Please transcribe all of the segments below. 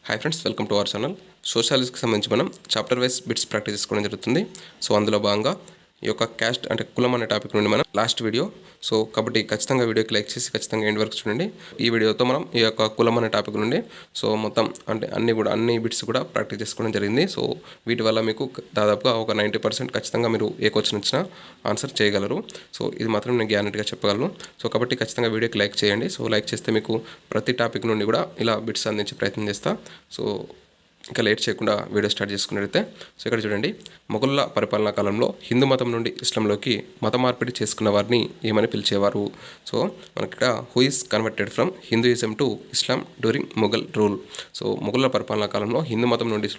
Hi friends, welcome to our channel. సోషాలజీకి సంబంధించి మనం చాప్టర్ వైజ్ బిట్స్ ప్రాక్టీస్ చేసుకోవడం జరుగుతుంది. సో అందులో భాగంగా ఈ యొక్క క్యాస్ట్ అంటే కులం అనే టాపిక్ నుండి మనం లాస్ట్ వీడియో. సో కాబట్టి ఖచ్చితంగా వీడియోకి లైక్ చేసి ఖచ్చితంగా ఎండ్ వరకు చూడండి. ఈ వీడియోతో మనం ఈ యొక్క కులం అనే టాపిక్ నుండి సో మొత్తం అంటే అన్ని బిట్స్ కూడా ప్రాక్టీస్ చేసుకోవడం జరిగింది. సో వీటి వల్ల మీకు దాదాపుగా ఒక 90% ఖచ్చితంగా మీరు ఏ క్వశ్చన్ ఇచ్చినా ఆన్సర్ చేయగలరు. సో ఇది మాత్రం నేను గ్యారెంటీగా చెప్పగలను. సో కాబట్టి ఖచ్చితంగా వీడియోకి లైక్ చేయండి. సో లైక్ చేస్తే మీకు ప్రతి టాపిక్ నుండి కూడా ఇలా బిట్స్ అందించే ప్రయత్నం చేస్తా. సో ఇంకా లేట్ చేయకుండా వీడియో స్టార్ట్ చేసుకున్నట్లయితే సో ఇక్కడ చూడండి, మొఘలుల పరిపాలనా కాలంలో హిందూ మతం నుండి ఇస్లాంలోకి మత మార్పిడి చేసుకున్న వారిని ఏమని పిలిచేవారు? సో మనకి ఇక్కడ who is converted from Hinduism to Islam during Mughal rule. So మొఘలుల పరిపాలనా కాలంలో హిందూ మతం నుండి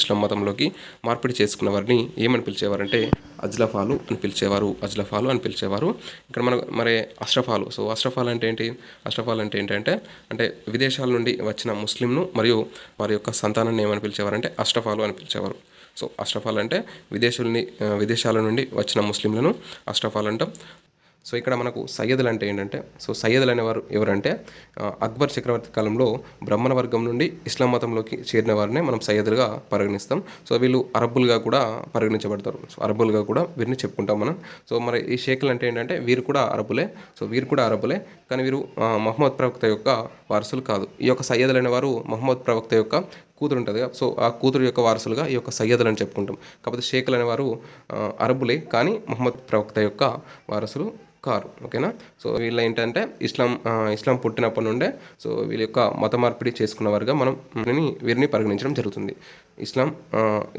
ఇస్లాం మతంలోకి మార్పిడి చేసుకున్న వారిని ఏమని పిలిచేవారంటే అజ్లఫాలు అని పిలిచేవారు. ఇక్కడ మరి అష్రఫాలు. సో అష్రఫాలు అంటే ఏంటి? అష్రఫాలు అంటే ఏంటంటే విదేశాల నుండి వచ్చిన ముస్లింను మరియు వారి యొక్క సంతానాన్ని ఏమని పిలిచేవారంటే అష్రఫాలు అని పిలిచేవారు. సో అష్రఫాలు అంటే విదేశాల నుండి వచ్చిన ముస్లింలను అష్రఫాలు అంటాం. సో ఇక్కడ మనకు సయ్యదులు అంటే ఏంటంటే, సో సయ్యదులు అనేవారు ఎవరంటే అక్బర్ చక్రవర్తి కాలంలో బ్రాహ్మణ వర్గం నుండి ఇస్లాం మతంలోకి చేరిన వారినే మనం సయ్యదులుగా పరిగణిస్తాం. సో వీళ్ళు అరబ్బులుగా కూడా పరిగణించబడతారు. సో అరబ్బులుగా కూడా వీరిని చెప్పుకుంటాం మనం. సో మరి ఈ షేకులు అంటే ఏంటంటే వీరు కూడా అరబ్బులే. కానీ వీరు మహమ్మద్ ప్రవక్త యొక్క వారసులు కాదు. ఈ యొక్క సయ్యదులు అనేవారు మహమ్మద్ ప్రవక్త యొక్క కూతురు ఉంటుంది కదా, సో ఆ కూతురు యొక్క వారసులుగా ఈ యొక్క సయ్యదులు అని చెప్పుకుంటాం. కాకపోతే షేకులు అనేవారు అరబ్బులే, కానీ మహమ్మద్ ప్రవక్త యొక్క వారసులు కారు. ఓకేనా? సో వీళ్ళు ఏంటంటే ఇస్లాం పుట్టినప్పటి నుండే సో వీళ్ళ యొక్క మత మార్పిడి చేసుకున్న వారుగా మనం వీరిని పరిగణించడం జరుగుతుంది.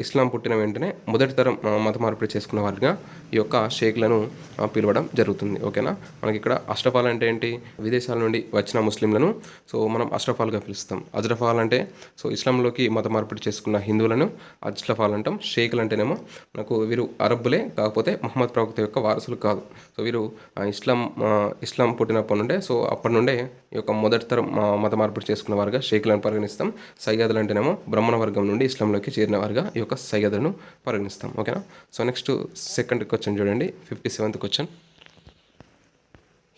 ఇస్లాం పుట్టిన వెంటనే మొదటి తరం మత మార్పిడి చేసుకున్న వారిగా ఈ యొక్క షేక్లను పిలవడం జరుగుతుంది. ఓకేనా? మనకి ఇక్కడ అష్రఫాల్ అంటే ఏంటి? విదేశాల నుండి వచ్చిన ముస్లింలను సో మనం అష్రఫాల్గా పిలుస్తాం. అజ్రఫాల్ అంటే సో ఇస్లాంలోకి మత మార్పిడి చేసుకున్న హిందువులను అజ్రఫాల్ అంటాం. షేకులు అంటేనేమో మనకు వీరు అరబ్బులే, కాకపోతే మహమ్మద్ ప్రవక్త యొక్క వారసులు కాదు. సో వీరు ఇస్లాం పుట్టినప్పటి నుండే సో అప్పటి నుండే ఈ యొక్క మొదటి తరం మత మార్పిడి చేసుకున్న వారుగా షేకులను పరిగణిస్తాం. సయ్యదులు అంటేనేమో బ్రాహ్మణ వర్గం నుండి ఇస్లాంలోకి చేరిన వారుగా ఈ యొక్క సయ్యదులను పరిగణిస్తాం. ఓకేనా? సో నెక్స్ట్ సెకండ్ క్వశ్చన్ చూడండి, 57th క్వశ్చన్.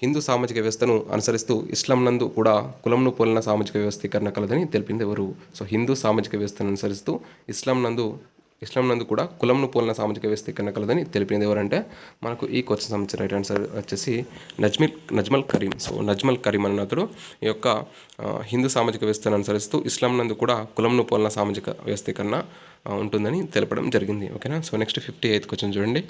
హిందూ సామాజిక వ్యవస్థను అనుసరిస్తూ ఇస్లాం నందు కూడా కులంను పోలిన సామాజిక వ్యవస్థీకరణ కలదని తెలిపింది ఎవరు? సో హిందూ సామాజిక వ్యవస్థను అనుసరిస్తూ ఇస్లాం నందు కూడా కులంను పోలిన సామాజిక వ్యవస్థీకరణ కలదని తెలిపింది ఎవరంటే మనకు ఈ క్వశ్చన్ సంబంధించిన రైట్ ఆన్సర్ వచ్చేసి నజ్మల్ కరీం. సో నజ్మల్ కరీం అన్నతడు ఈ యొక్క హిందూ సామాజిక వ్యవస్థను అనుసరిస్తూ ఇస్లాం నందు కూడా కులంను పోలిన సామాజిక వ్యవస్థీకరణ ఉంటుందని తెలపడం జరిగింది. ఓకేనా? సో నెక్స్ట్ 58th క్వశ్చన్ చూడండి.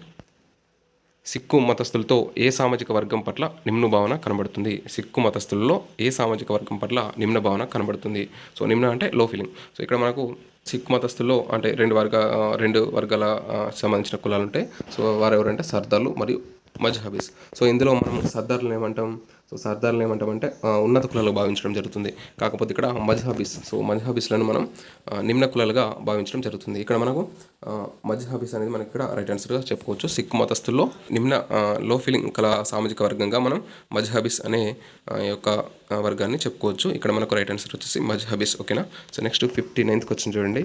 సిక్కు మతస్థులతో ఏ సామాజిక వర్గం పట్ల నిమ్న భావన కనబడుతుంది? సిక్కు మతస్థులలో ఏ సామాజిక వర్గం పట్ల నిమ్న భావన కనబడుతుంది? సో నిమ్న అంటే లో ఫీలింగ్. సో ఇక్కడ మనకు సిక్కు మతస్థుల్లో అంటే రెండు వర్గాల సంబంధించిన కులాలు ఉంటాయి. సో వారు ఎవరంటే సర్దార్లు మరియు మజ్హబీస్. సో ఇందులో మనం సర్దార్లను ఏమంటామంటే ఉన్నత కులాలుగా భావించడం జరుగుతుంది. కాకపోతే ఇక్కడ మజ్హబీస్లను మనం నిమ్న కులాలుగా భావించడం జరుగుతుంది. ఇక్కడ మనకు మజ్హబీస్ అనేది మనకి ఇక్కడ రైట్ ఆన్సర్గా చెప్పుకోవచ్చు. సిక్కు మతస్థుల్లో నిమ్న లో ఫీలింగ్ కల సామాజిక వర్గంగా మనం మజ్హబీస్ అనే యొక్క వర్గాన్ని చెప్పుకోవచ్చు. ఇక్కడ మనకు రైట్ ఆన్సర్ వచ్చేసి మజ్హబీస్. ఓకేనా? సో నెక్స్ట్ 59th క్వశ్చన్ చూడండి.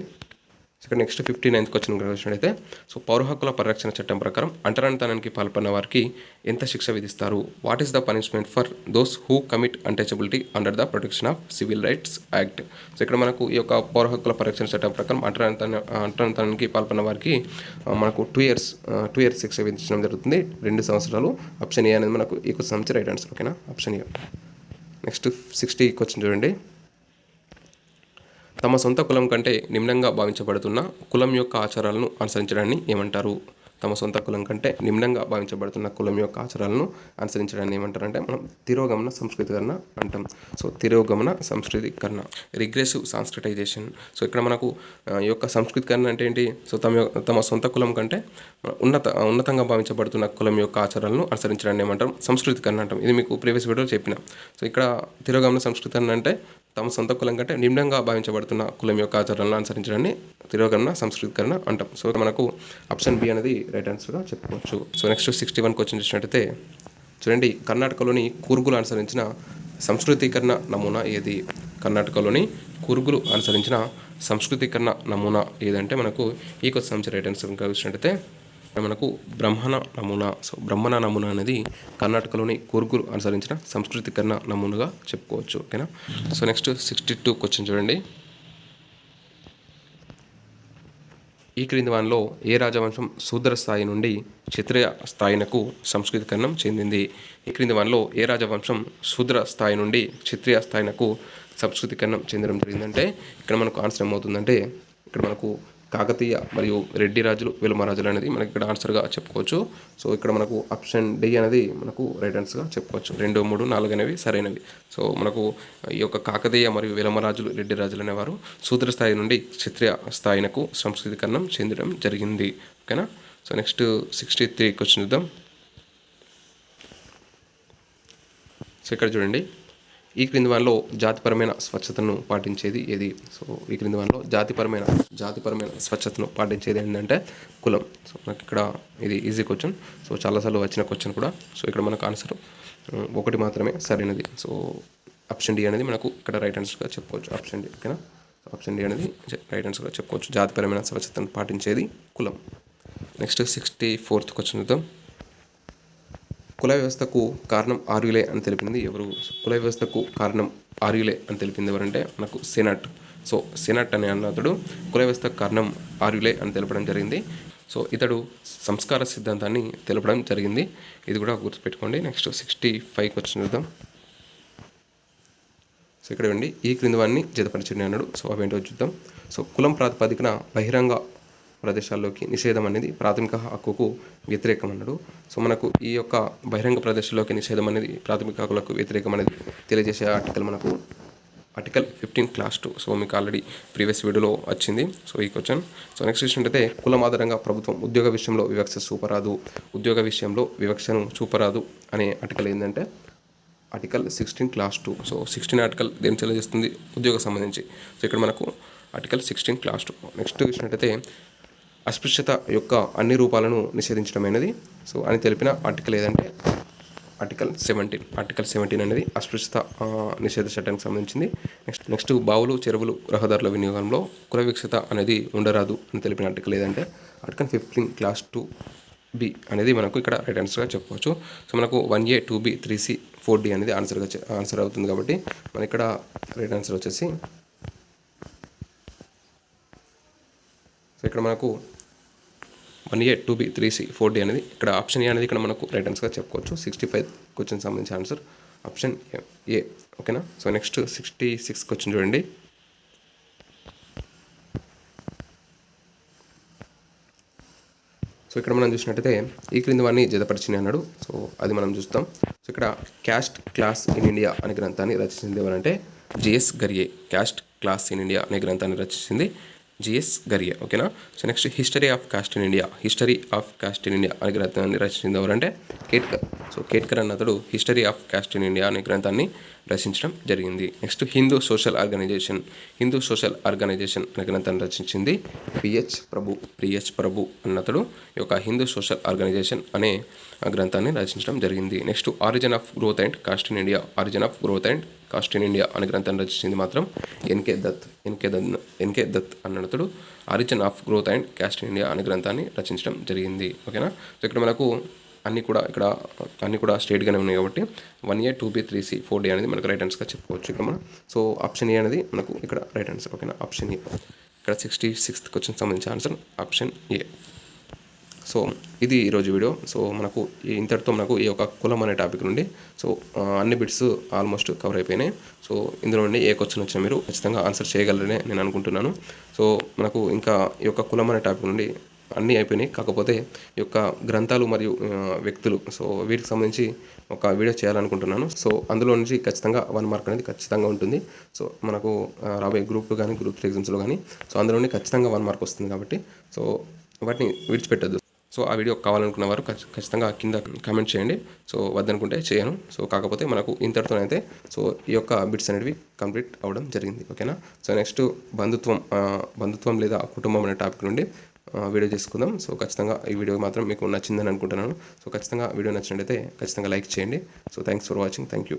ఇక్కడ నెక్స్ట్ 59th క్వశ్చన్ చూసినట్లయితే సో పౌర హక్కుల పరిరక్షణ చట్టం ప్రకారం అంటరానితనానికి పాల్పడిన వారికి ఎంత శిక్ష విధిస్తారు? What is the punishment for those who commit untouchability under the protection of civil rights act? So ఇక్కడ మనకు ఈ యొక్క పౌర హక్కుల పరిరక్షణ చట్టం ప్రకారం అంటరానితనానికి పాల్పడిన వారికి మనకు 2 years శిక్ష విధించడం జరుగుతుంది. 2 సంవత్సరాలు. ఆప్షన్ ఏ అనేది మనకు ఈ క్వశ్చన్ సంబంధించి రైట్ ఆన్సర్. ఓకేనా? Option A. నెక్స్ట్ 60 క్వశ్చన్ చూడండి. తమ సొంత కులం కంటే నిమ్నంగా భావించబడుతున్న కులం యొక్క ఆచారాలను అనుసరించడాన్ని ఏమంటారు? తమ సొంత కులం కంటే నిమ్నంగా భావించబడుతున్న కులం యొక్క ఆచారాలను అనుసరించడాన్ని ఏమంటారంటే మనం తిరోగమన సంస్కృతీకరణ అంటాం. సో తిరోగమన సంస్కృతీకరణ, రిగ్రెసివ్ సాంస్క్రిటైజేషన్. సో ఇక్కడ మనకు ఈ యొక్క సంస్కృతీకరణ అంటే ఏంటి? సో తమ సొంత కులం కంటే ఉన్నతంగా భావించబడుతున్న కులం యొక్క ఆచారాలను అనుసరించడాన్ని ఏమంటాం? సంస్కృతీకరణ అంటాం. ఇది మీకు ప్రీవియస్ వీడియోలో చెప్పిన. సో ఇక్కడ తిరోగమన సంస్కృతీకరణ అంటే తమ సొంత కులం కంటే నిమ్నంగా భావించబడుతున్న కులం యొక్క ఆచారాలను అనుసరించడాన్ని తిరోగమన సంస్కృతీకరణ అంటాం. సో మనకు ఆప్షన్ బి అనేది రైట్ ఆన్సర్గా చెప్పుకోవచ్చు. సో నెక్స్ట్ 61 క్వశ్చన్ చూసినట్టయితే చూడండి, కర్ణాటకలోని కూర్గులు అనుసరించిన సంస్కృతీకరణ నమూనా ఏది? కర్ణాటకలోని కూర్గులు అనుసరించిన సంస్కృతీకరణ నమూనా ఏదంటే మనకు ఈ క్వశ్చన్ రైట్ ఆన్సర్ చూసినట్టయితే మనకు బ్రాహ్మణ నమూనా. సో బ్రాహ్మణ నమూనా అనేది కర్ణాటకలోని కూర్గులు అనుసరించిన సంస్కృతీకరణ నమూనాగా చెప్పుకోవచ్చు. ఓకేనా? సో నెక్స్ట్ 62 క్వశ్చన్ చూడండి. ఈ క్రింది వానిలో ఏ రాజవంశం శూద్ర స్థాయి నుండి క్షత్రియ స్థాయినకు సంస్కృతీకరణం చెందింది? ఈ క్రింది వానిలో ఏ రాజవంశం శూద్ర స్థాయి నుండి క్షత్రియ స్థాయినకు సంస్కృతీకరణం చెందడం జరిగిందంటే ఇక్కడ మనకు ఆన్సర్ ఏమవుతుందంటే ఇక్కడ మనకు కాకతీయ మరియు రెడ్డి రాజులు వెలుమ రాజులు అనేది మనకి ఇక్కడ ఆన్సర్గా చెప్పుకోవచ్చు. సో ఇక్కడ మనకు ఆప్షన్ డి అనేది మనకు రైట్ ఆన్సర్గా చెప్పుకోవచ్చు. 2, 3, 4 అనేవి సరైనవి. సో మనకు ఈ యొక్క కాకతీయ మరియు వెలుమ రాజులు రెడ్డి రాజులు అనేవారు శూద్ర స్థాయి నుండి క్షత్రియ స్థాయినకు సంస్కృతీకరణం చెందడం జరిగింది. ఓకేనా. సో నెక్స్ట్ 63 క్వశ్చన్ చూద్దాం. సో ఇక్కడ చూడండి, ఈ క్రింది వానిలో జాతిపరమైన స్వచ్ఛతను పాటించేది ఏది? సో ఈ క్రింది వానిలో జాతిపరమైన స్వచ్ఛతను పాటించేది ఏంటంటే కులం. సో మనకి ఇక్కడ ఇది ఈజీ క్వశ్చన్. సో చాలాసార్లు వచ్చిన క్వశ్చన్ కూడా. సో ఇక్కడ మనకు ఆన్సర్ ఒకటి మాత్రమే సరైనది. సో ఆప్షన్ డి అనేది మనకు ఇక్కడ రైట్ ఆన్సర్గా చెప్పుకోవచ్చు. Option D. ఓకేనా. సో ఆప్షన్ డి అనేది రైట్ ఆన్సర్గా చెప్పుకోవచ్చు. జాతిపరమైన స్వచ్ఛతను పాటించేది కులం. నెక్స్ట్ 64th క్వశ్చన్ చూద్దాం. కుల వ్యవస్థకు కారణం ఆర్యులే అని తెలిపింది ఎవరు? కుల వ్యవస్థకు కారణం ఆర్యులే అని తెలిపింది ఎవరంటే మనకు సెనట్. సో సెనట్ అనే అతడు కుల వ్యవస్థకు కారణం ఆర్యులే అని తెలపడం జరిగింది. సో ఇతడు సంస్కార సిద్ధాంతాన్ని తెలపడం జరిగింది. ఇది కూడా గుర్తుపెట్టుకోండి. నెక్స్ట్ 65 క్వశ్చన్ చూద్దాం. సో ఇక్కడ ఇవ్వండి, ఈ క్రింది వారిని జతపరచండి అన్నాడు. సో అవేంటో చూద్దాం. సో కులం ప్రాతిపదికన బహిరంగ ప్రదేశాల్లోకి నిషేధం అనేది ప్రాథమిక హక్కుకు వ్యతిరేకం అన్నాడు. సో మనకు ఈ యొక్క బహిరంగ ప్రదేశాల్లోకి నిషేధం అనేది ప్రాథమిక హక్కులకు వ్యతిరేకం అనేది తెలియజేసే ఆర్టికల్ మనకు ఆర్టికల్ 15 క్లాస్ 2. సో మీకు ఆల్రెడీ ప్రీవియస్ వీడియోలో వచ్చింది. సో ఈ క్వశ్చన్. సో నెక్స్ట్ క్వశ్చన్ అయితే కులం ఆధారంగా ప్రభుత్వం ఉద్యోగ విషయంలో వివక్ష చూపరాదు, ఉద్యోగ విషయంలో వివక్షను చూపరాదు అనే ఆర్టికల్ ఏంటంటే ఆర్టికల్ 16 క్లాస్ 2. సో 16 ఆర్టికల్ దేని తెలియజేస్తుంది? ఉద్యోగం సంబంధించి. సో ఇక్కడ మనకు ఆర్టికల్ 16 క్లాస్ 2. నెక్స్ట్ చూసినట్టయితే అస్పృశ్యత యొక్క అన్ని రూపాలను నిషేధించడమైనది. సో అని తెలిపిన ఆర్టికల్ ఏదంటే ఆర్టికల్ 17. ఆర్టికల్ 17 అనేది అస్పృశ్యత నిషేధ చట్టానికి సంబంధించింది. నెక్స్ట్ బావులు, చెరువులు, రహదారుల వినియోగంలో కుల వివక్షత అనేది ఉండరాదు అని తెలిపిన ఆర్టికల్ ఏదంటే ఆర్టికల్ 15 క్లాస్ 2B అనేది మనకు ఇక్కడ రైట్ ఆన్సర్గా చెప్పుకోవచ్చు. సో మనకు 1A 2B 3C 4D అనేది ఆన్సర్ అవుతుంది. కాబట్టి మన ఇక్కడ రైట్ ఆన్సర్ వచ్చేసి సో ఇక్కడ మనకు 1A 2B 3C 4D అనేది ఇక్కడ ఆప్షన్ ఏ అనేది ఇక్కడ మనకు రైట్ ఆన్సర్గా చెప్పుకోవచ్చు. 65 క్వశ్చన్ సంబంధించిన ఆన్సర్ ఆప్షన్ ఏ. ఓకేనా. సో నెక్స్ట్ 66 క్వశ్చన్ చూడండి. సో ఇక్కడ మనం చూసినట్టయితే ఈ క్రింది వారిని జతపరిచింది అన్నాడు. సో అది మనం చూస్తాం. సో ఇక్కడ క్యాస్ట్ క్లాస్ ఇన్ ఇండియా అనే గ్రంథాన్ని రచించింది ఎవరంటే GS గరియే. Caste class in India అనే గ్రంథాన్ని రచించింది జిఎస్ గరియే. ఓకేనా. So next history of cost in India అనే గ్రంథాన్ని రచించింది ఎవరంటే కేట్కర్. సో కేట్కర్ అన్న అతడు history of cost in India అనే గ్రంథాన్ని రచించడం జరిగింది. నెక్స్ట్ హిందూ సోషల్ ఆర్గనైజేషన్ అనే గ్రంథాన్ని రచించింది పిహెచ్ ప్రభు అన్నతడు ఈ యొక్క హిందూ సోషల్ ఆర్గనైజేషన్ అనే గ్రంథాన్ని రచించడం జరిగింది. Next origin of growth and caste in India అనే గ్రంథాన్ని రచించింది మాత్రం N K Dutt origin of growth and caste in India అనే గ్రంథాన్ని రచించడం జరిగింది. ఓకేనా. సో ఇక్కడ మనకు అన్నీ కూడా స్ట్రేట్గానే ఉన్నాయి కాబట్టి 1A 2B 3C 4D అనేది మనకు రైట్ ఆన్సర్గా చెప్పుకోవచ్చు ఇక్కడ మనం. సో ఆప్షన్ ఏ అనేది మనకు ఇక్కడ రైట్ ఆన్సర్. ఓకేనా. Option A. ఇక్కడ 66th క్వశ్చన్ సంబంధించిన ఆన్సర్ ఆప్షన్ ఏ. సో ఇది ఈరోజు వీడియో. సో మనకు ఇంతటితో మనకు ఈ యొక్క కులం అనే టాపిక్ నుండి సో అన్ని బిట్స్ ఆల్మోస్ట్ కవర్ అయిపోయినాయి. సో ఇందులో నుండి ఏ క్వశ్చన్ వచ్చినా మీరు ఖచ్చితంగా ఆన్సర్ చేయగలరనే నేను అనుకుంటున్నాను. సో మనకు ఇంకా ఈ యొక్క కులం అనే టాపిక్ నుండి అన్నీ అయిపోయినాయి. కాకపోతే ఈ యొక్క గ్రంథాలు మరియు వ్యక్తులు సో వీటికి సంబంధించి ఒక వీడియో చేయాలనుకుంటున్నాను. సో అందులో నుంచి ఖచ్చితంగా 1 మార్క్ అనేది ఖచ్చితంగా ఉంటుంది. సో మనకు రాబోయే గ్రూప్ 2 కానీ గ్రూప్ 3 ఎగ్జామ్స్లో కానీ సో అందులో నుండి ఖచ్చితంగా 1 మార్క్ వస్తుంది కాబట్టి సో వాటిని విడిచిపెట్టద్దు. సో ఆ వీడియో కావాలనుకున్న వారు ఖచ్చితంగా కింద కామెంట్ చేయండి. సో వద్దనుకుంటే చేయను. సో కాకపోతే మనకు ఇంతటితోనైతే సో ఈ యొక్క బిట్స్ అనేవి కంప్లీట్ అవ్వడం జరిగింది. ఓకేనా. సో నెక్స్ట్ బంధుత్వం లేదా కుటుంబం అనే టాపిక్ నుండి వీడియో చేసుకుందాం. సో ఖచ్చితంగా ఈ వీడియో మాత్రం మీకు నచ్చిందని అనుకుంటున్నాను. సో ఖచ్చితంగా వీడియో నచ్చినట్లయితే ఖచ్చితంగా లైక్ చేయండి. So thanks for watching. Thank you.